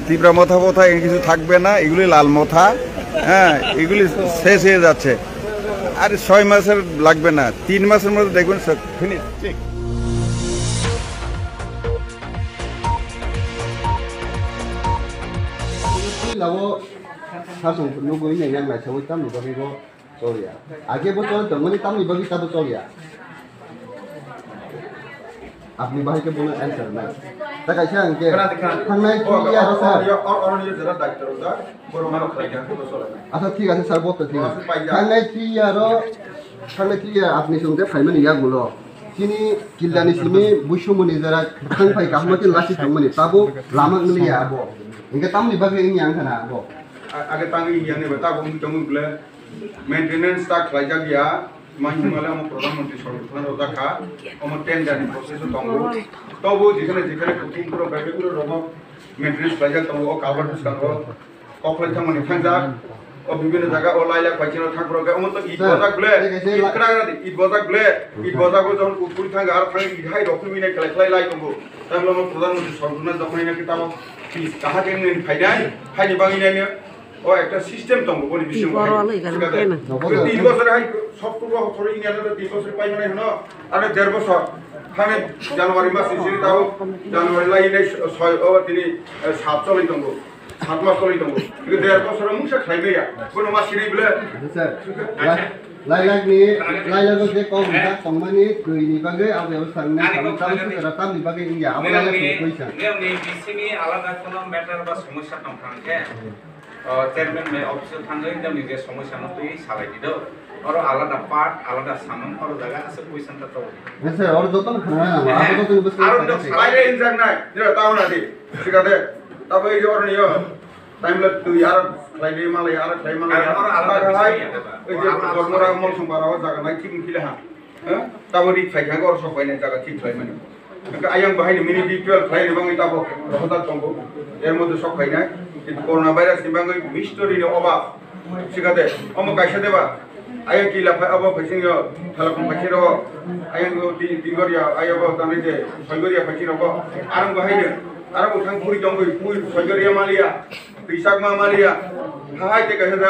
তিবড়া মথা মথা কিছু থাকবে না, এগুলি লাল মথা। হ্যাঁ, এগুলি শেষ হয়ে যাচ্ছে। আর 6 মাসের লাগবে না, 3 মাসের মধ্যে দেখবেন সব ফিনিশ। ঠিক আপনি ভাইকে বলে অ্যান্সার না তা কাইছে আনকে থানায় কি আর স্যার আচ্ছা ঠিক আছে স্যার বলতে ঠিক আছে থানায় কি আর আপনি শুনতে ফাইমেন ইয়াগুলো চিনি কিল্লানি সিমি বুইসুমনি যারা খাংফাই কাহমতি লাসি থামনি তাবো লামাংলি আবো ইনকে তামনি বাগে ইনি আনখানা আবো আগে তাঙ্গি ইয়ানে তাবো মুতমুগলে মেইনটেনেন্স তা খাইজা গিয়া মাইনুমালে আমার প্রধানমন্ত্রী সরকার রোজাখা আমার টেন্ডারিং প্রসেস তঙ্গ তবু যেখানে যেখানে কুকিং করে বাইবেগুলো রব মেইনটেনেন্স খাইজা তঙ্গ ও কাভার দিছাঙ্গ কখলাই থামনি থাঙ্গা ও বিভিন্ন জায়গা ও লাইলা পাইছিনা থাকরগে অমত ইট বজাগলে ইট করাগা ইট বজাগো যখন কুকুরি থাঙ্গা আর থাঙ্গি ইহাই রকমিনে খেলাই লাই তঙ্গ তাহলে আমার প্রধানমন্ত্রী সরকার যখন এনাকে তাও কাহাকে ফাইনি বাঙিনাইনে ও একটা সিস্টেম তঙ্গ বলি বিশ্ব 3 বছর হাই সব পুরো থরি ইংলিশে 3 বছর পাই মানে হনো আর 1.5 বছর খানে জানুয়ারি মাসে সিরি তাও জানুয়ারি লাইনে 6 ও তিনি 7 চলি তঙ্গ 7 মাস চলি তঙ্গ কিন্তু 1.5 বছর মুসা খাইবে ইয়া কোন মাস সিরি বলে স্যার লাইলাগো যে কমটা সম্মানি কইনি বাগে আর ব্যবস্থা না তাম তামনি বাগে ইয়া আমরা কইছা নেমনি বিসিনি আলাদা কোন ম্যাটার বা সমস্যা কম থাকে চেয়ারম্যান মে অফিসে থাঙ্গই দামনি যে সমস্যা নতুই সালাই দিদো আর আলাদা পার্ট আলাদা সামান আর জায়গা আছে পয়সাটা তো স্যার আর যতন খানা না আপাতত তুমি বসে আর সালাইরে ইনজাক নাই যেটা তাও না দি ঠিক আছে তবে এই জোর নিও টাইম লাগ তুই আর লাইলে মালাই আর খাই মালাই আর আলাদা খাই এই যে জন্মরা মল সম্পারাও জায়গা নাই ঠিক মিলে হ্যাঁ তাবরি ফাইখা গর সব পাইনা জায়গা ঠিক খাই মানে আয়াং বাহিনী মিনি ডিটেল খাই এবং তাবো রহতা তঙ্গ এর মধ্যে সব খাই না কিন্তু করোনা ভাইরাস নিবাঙ্গই মিস্টরির অভাব শিখাতে অমক কাইসা দেবা আয়া কি লাফা অব ফাইসিং থালাকম ফাইসির আয়াং দিগরিয়া আয়াব তানে যে সৈগরিয়া ফাইসির অব আরং বাহিনী আরং থাং পুরি দঙ্গই পুই সৈগরিয়া মালিয়া পিসাক মা মালিয়া হাই তে কাইসা দা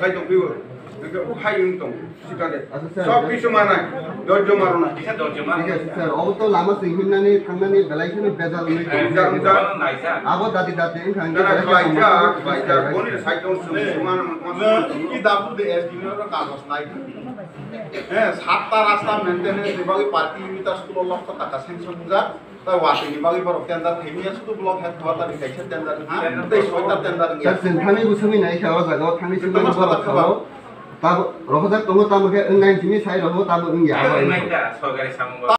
খাই দঙ্গিও হাই ইনতম শিখাতে সব কিছু মানায় ধৈর্য মারো না কিসা ধৈর্য মারো স্যার ও তো লামা সিংহিনানি থাঙ্গানি বেলাইখানে বেজাল নাই আবো দাদি ইনখান যারা খাইজা কোনি সাইকেল সমান কি দাবু দে এসডিএর কাগজ নাই হ্যাঁ সাতটা রাস্তা মেইনটেনেন্স বিভাগে পার্টি মিটার স্কুল লক্ষ টাকা সেনশন যা তা ওয়াটি বিভাগে বড় টেন্ডার থেমিয়া শুধু ব্লক হেড খাওয়াটা দেখাইছে টেন্ডার হ্যাঁ এই ছয়টা টেন্ডার স্যার সেনখানি বুঝমি নাই খাওয়া জায়গা থানি সুন্দর বড় খাওয়া তা রহজাক তমো তামকে 19 জিনি সাই রহ তাম ইয়া নাইটা সরকারি সামগ্রী